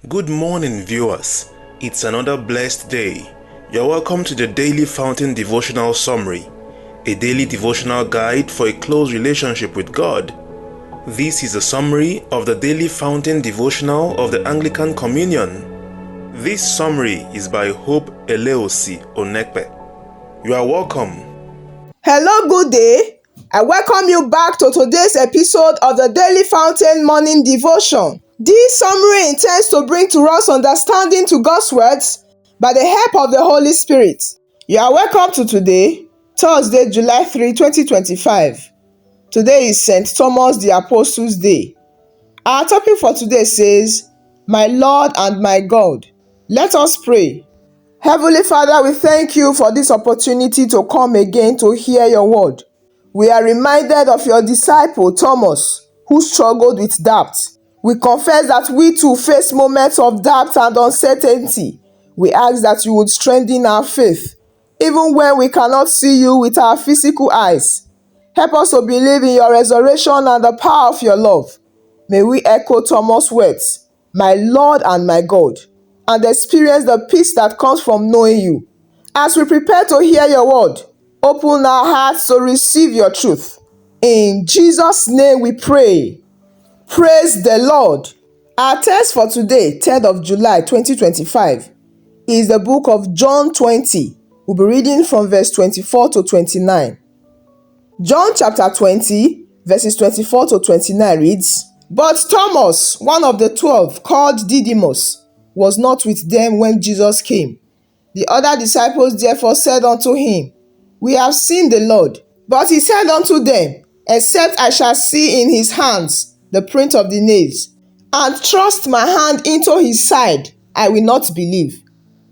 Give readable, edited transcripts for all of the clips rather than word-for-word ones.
Good morning, viewers. It's another blessed day. You're welcome to the Daily Fountain Devotional Summary, a daily devotional guide for a close relationship with God. This is a summary of the Daily Fountain Devotional of the Anglican Communion. This summary is by Hope Eleosi Onekpe. You are welcome. Hello, good day. I welcome you back to today's episode of the Daily Fountain Morning Devotion. This summary intends to bring to us understanding to God's words by the help of the Holy Spirit. You are welcome to today, Thursday, July 3, 2025. Today is St. Thomas the Apostle's Day. Our topic for today says, My Lord and my God. Let us pray. Heavenly Father, we thank you for this opportunity to come again to hear your word. We are reminded of your disciple Thomas, who struggled with doubt. We confess that we too face moments of doubt and uncertainty. We ask that you would strengthen our faith, even when we cannot see you with our physical eyes. Help us to believe in your resurrection and the power of your love. May we echo Thomas' words, my Lord and my God, and experience the peace that comes from knowing you. As we prepare to hear your word, open our hearts to receive your truth. In Jesus' name we pray. Praise the Lord. Our text for today, 3rd of July 2025, is the book of John 20. We'll be reading from verse 24 to 29. John chapter 20, verses 24 to 29 reads, But Thomas, one of the 12, called Didymus, was not with them when Jesus came. The other disciples therefore said unto him, We have seen the Lord. But he said unto them, Except I shall see in his hands the print of the nails, and thrust my hand into his side, I will not believe.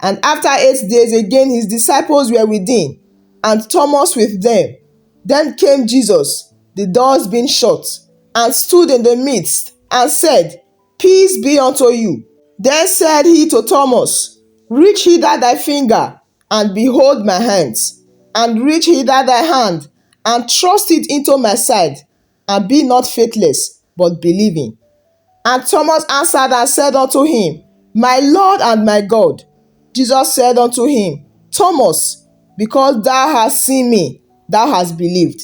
And after 8 days again his disciples were within, and Thomas with them. Then came Jesus, the doors being shut, and stood in the midst, and said, Peace be unto you. Then said he to Thomas, Reach hither thy finger, and behold my hands, and reach hither thy hand, and thrust it into my side, and be not faithless, but believing. And Thomas answered and said unto him, My Lord and my God. Jesus said unto him, Thomas, because thou hast seen me, thou hast believed.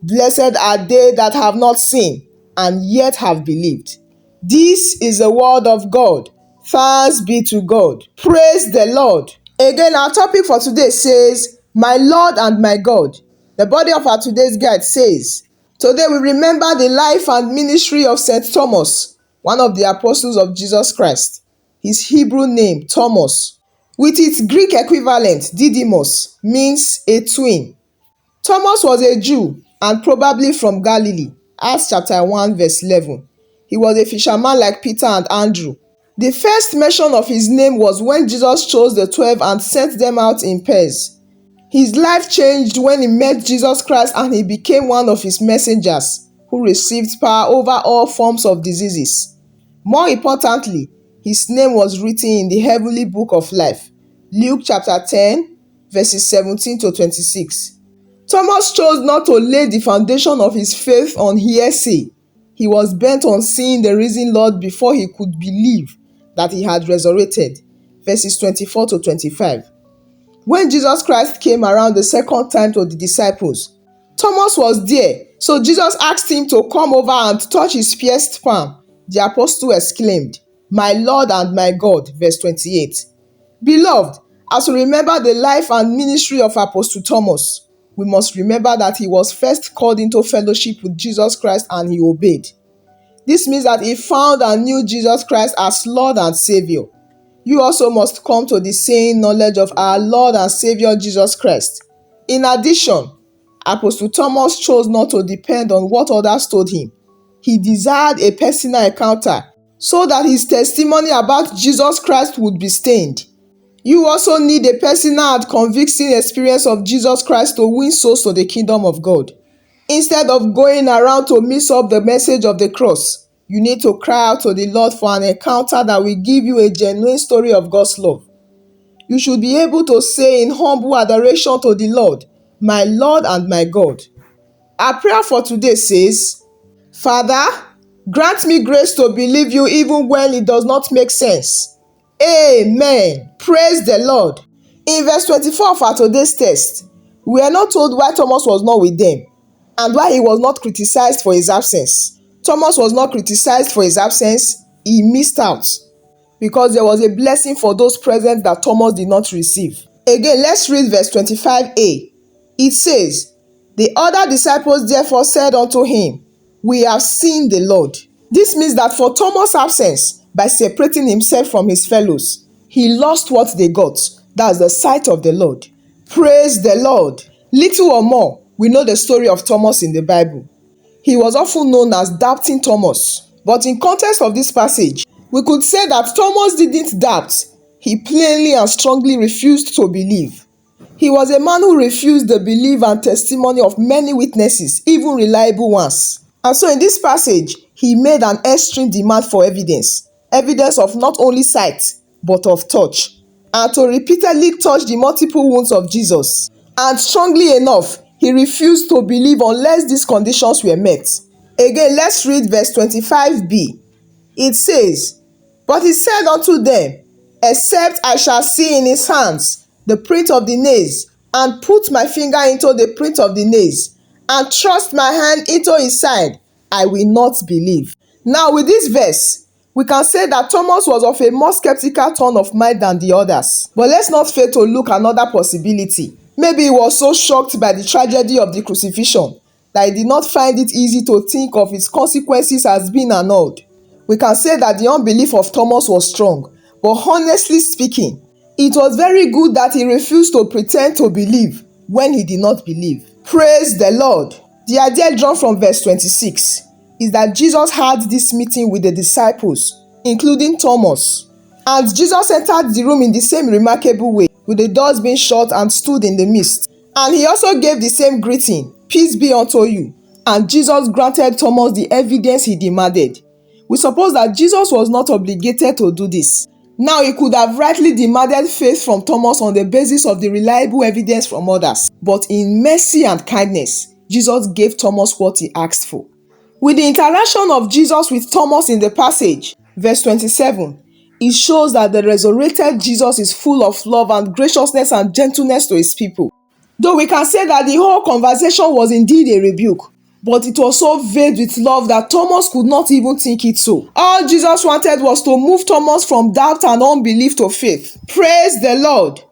Blessed are they that have not seen, and yet have believed. This is the word of God. Thanks be to God. Praise the Lord. Again, our topic for today says, My Lord and my God. The body of our today's guide says, Today we remember the life and ministry of St. Thomas, one of the apostles of Jesus Christ. His Hebrew name, Thomas, with its Greek equivalent, Didymus, means a twin. Thomas was a Jew and probably from Galilee. Acts chapter 1 verse 11. He was a fisherman like Peter and Andrew. The first mention of his name was when Jesus chose the 12 and sent them out in pairs. His life changed when he met Jesus Christ and he became one of his messengers who received power over all forms of diseases. More importantly, his name was written in the heavenly book of life. Luke chapter 10, verses 17 to 26. Thomas chose not to lay the foundation of his faith on hearsay. He was bent on seeing the risen Lord before he could believe that he had resurrected. Verses 24 to 25. When Jesus Christ came around the second time to the disciples, Thomas was there, so Jesus asked him to come over and touch his pierced palm. The apostle exclaimed, My Lord and my God, verse 28. Beloved, as we remember the life and ministry of Apostle Thomas, we must remember that he was first called into fellowship with Jesus Christ and he obeyed. This means that he found and knew Jesus Christ as Lord and Savior. You also must come to the same knowledge of our Lord and Savior Jesus Christ. In addition, Apostle Thomas chose not to depend on what others told him. He desired a personal encounter so that his testimony about Jesus Christ would be stained. You also need a personal and convincing experience of Jesus Christ to win souls to the kingdom of God. Instead of going around to mix up the message of the cross, you need to cry out to the Lord for an encounter that will give you a genuine story of God's love. You should be able to say in humble adoration to the Lord, My Lord and my God. Our prayer for today says, Father, Grant me grace to believe you even when it does not make sense. Amen. Praise the Lord. In verse 24 of our today's text, we are not told why Thomas was not with them and why he was not criticized for his absence. Thomas was not criticized for his absence. He missed out because there was a blessing for those present that Thomas did not receive. Again, let's read verse 25a. It says, "The other disciples therefore said unto him, We have seen the Lord." This means that for Thomas' absence, by separating himself from his fellows, he lost what they got. That's the sight of the Lord. Praise the Lord. Little or more, we know the story of Thomas in the Bible. He was often known as Doubting Thomas. But in context of this passage, we could say that Thomas didn't doubt. He plainly and strongly refused to believe. He was a man who refused the belief and testimony of many witnesses, even reliable ones. And so in this passage, he made an extreme demand for evidence of not only sight, but of touch, and to repeatedly touch the multiple wounds of Jesus. And strongly enough, he refused to believe unless these conditions were met. Again, let's read verse 25b. It says, "But he said unto them, Except I shall see in his hands the print of the nails, and put my finger into the print of the nails, and thrust my hand into his side, I will not believe." Now with this verse, we can say that Thomas was of a more skeptical turn of mind than the others. But let's not fail to look another possibility. Maybe he was so shocked by the tragedy of the crucifixion that he did not find it easy to think of its consequences as being annulled. We can say that the unbelief of Thomas was strong, but honestly speaking, it was very good that he refused to pretend to believe when he did not believe. Praise the Lord. The idea drawn from verse 26 is that Jesus had this meeting with the disciples, including Thomas. And Jesus entered the room in the same remarkable way, with the doors being shut, and stood in the midst. And he also gave the same greeting, "Peace be unto you." And Jesus granted Thomas the evidence he demanded. We suppose that Jesus was not obligated to do this. Now, he could have rightly demanded faith from Thomas on the basis of the reliable evidence from others. But in mercy and kindness, Jesus gave Thomas what he asked for. With the interaction of Jesus with Thomas in the passage, verse 27, it shows that the resurrected Jesus is full of love and graciousness and gentleness to his people. Though we can say that the whole conversation was indeed a rebuke, but it was so veiled with love that Thomas could not even think it so. All Jesus wanted was to move Thomas from doubt and unbelief to faith. Praise the Lord.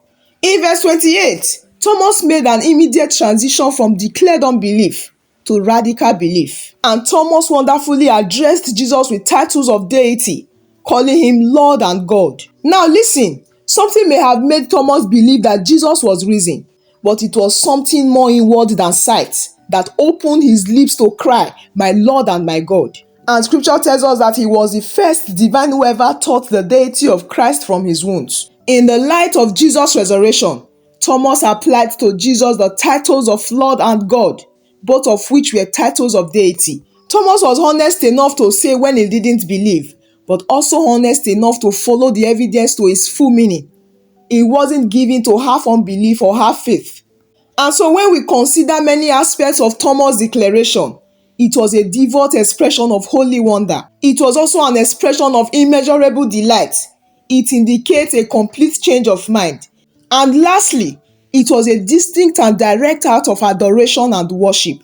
In verse 28, Thomas made an immediate transition from declared unbelief to radical belief. And Thomas wonderfully addressed Jesus with titles of deity, calling him Lord and God. Now listen, something may have made Thomas believe that Jesus was risen, but it was something more inward than sight that opened his lips to cry, "My Lord and my God." And scripture tells us that he was the first divine who ever taught the deity of Christ from his wounds. In the light of Jesus' resurrection, Thomas applied to Jesus the titles of Lord and God, both of which were titles of deity. Thomas was honest enough to say when he didn't believe, but also honest enough to follow the evidence to its full meaning. He wasn't given to half unbelief or half faith. And so when we consider many aspects of Thomas' declaration, it was a devout expression of holy wonder. It was also an expression of immeasurable delight. It indicates a complete change of mind. And lastly, it was a distinct and direct act of adoration and worship.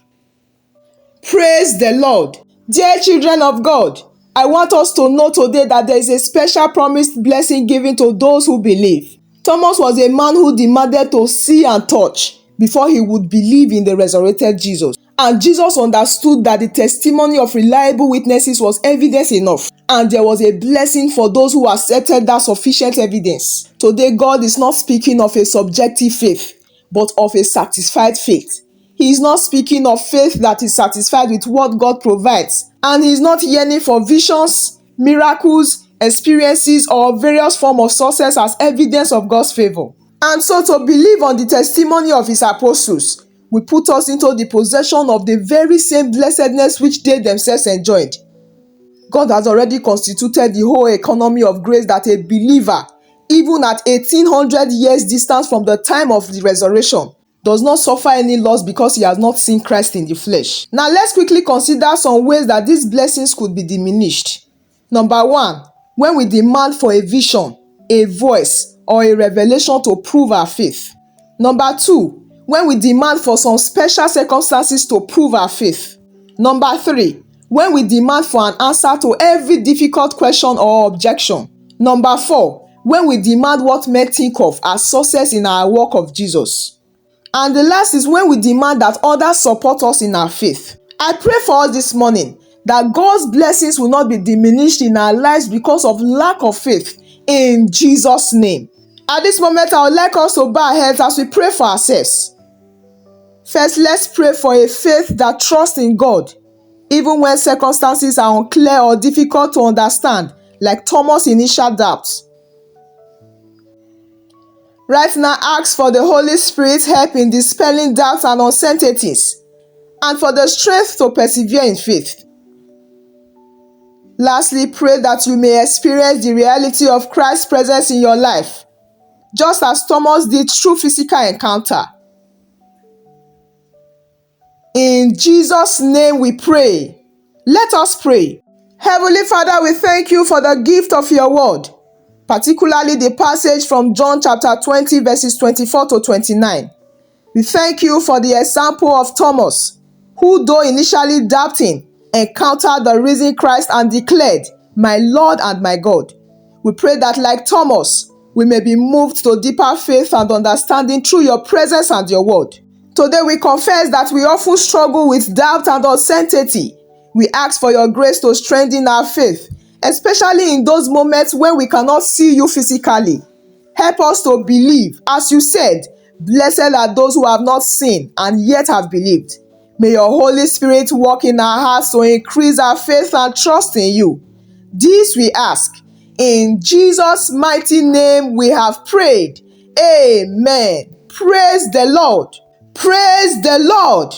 Praise the Lord. Dear children of God, I want us to know today that there is a special promised blessing given to those who believe. Thomas was a man who demanded to see and touch before he would believe in the resurrected Jesus. And Jesus understood that the testimony of reliable witnesses was evidence enough. And there was a blessing for those who accepted that sufficient evidence. Today, God is not speaking of a subjective faith, but of a satisfied faith. He is not speaking of faith that is satisfied with what God provides. And he is not yearning for visions, miracles, experiences, or various forms of success as evidence of God's favor. And so to believe on the testimony of his apostles will put us into the possession of the very same blessedness which they themselves enjoyed. God has already constituted the whole economy of grace that a believer, even at 1800 years distance from the time of the resurrection, does not suffer any loss because he has not seen Christ in the flesh. Now let's quickly consider some ways that these blessings could be diminished. Number 1, when we demand for a vision, a voice, or a revelation to prove our faith. Number 2, when we demand for some special circumstances to prove our faith. Number 3, when we demand for an answer to every difficult question or objection. Number 4, when we demand what men think of as success in our walk of Jesus. And the last is when we demand that others support us in our faith. I pray for us this morning that God's blessings will not be diminished in our lives because of lack of faith, in Jesus' name. At this moment, I would like us to bow our heads as we pray for ourselves. First, let's pray for a faith that trusts in God, even when circumstances are unclear or difficult to understand, like Thomas' initial doubts. Right now, ask for the Holy Spirit's help in dispelling doubts and uncertainties, and for the strength to persevere in faith. Lastly, pray that you may experience the reality of Christ's presence in your life, just as Thomas did through physical encounter. In Jesus' name we pray. Let us pray. Heavenly Father, we thank you for the gift of your word, particularly the passage from John chapter 20 verses 24 to 29. We thank you for the example of Thomas, who though initially doubting, encountered the risen Christ and declared, "My Lord and my God." We pray that like Thomas, we may be moved to deeper faith and understanding through your presence and your word. Today we confess that we often struggle with doubt and uncertainty. We ask for your grace to strengthen our faith, especially in those moments when we cannot see you physically. Help us to believe, as you said, "Blessed are those who have not seen and yet have believed." May your Holy Spirit work in our hearts to increase our faith and trust in you. This we ask. In Jesus' mighty name we have prayed. Amen. Praise the Lord. Praise the Lord.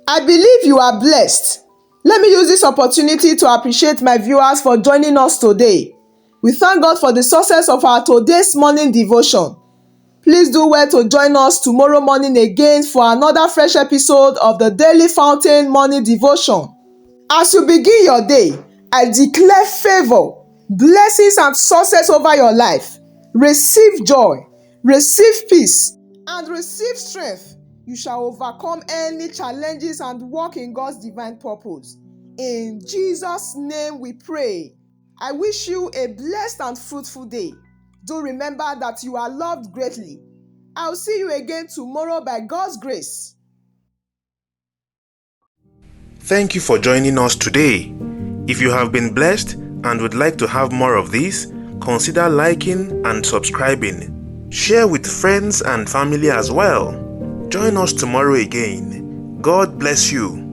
I believe you are blessed. Let me use this opportunity to appreciate my viewers for joining us today. We thank God for the success of our today's morning devotion. Please do well to join us tomorrow morning again for another fresh episode of the Daily Fountain Morning Devotion. As you begin your day, I declare favor, blessings and success over your life. Receive joy, receive peace, and receive strength. You shall overcome any challenges and walk in God's divine purpose. In Jesus' name we pray. I wish you a blessed and fruitful day. Do remember that you are loved greatly. I'll see you again tomorrow by God's grace. Thank you for joining us today. If you have been blessed and would like to have more of this, consider liking and subscribing. Share with friends and family as well. Join us tomorrow again. God bless you.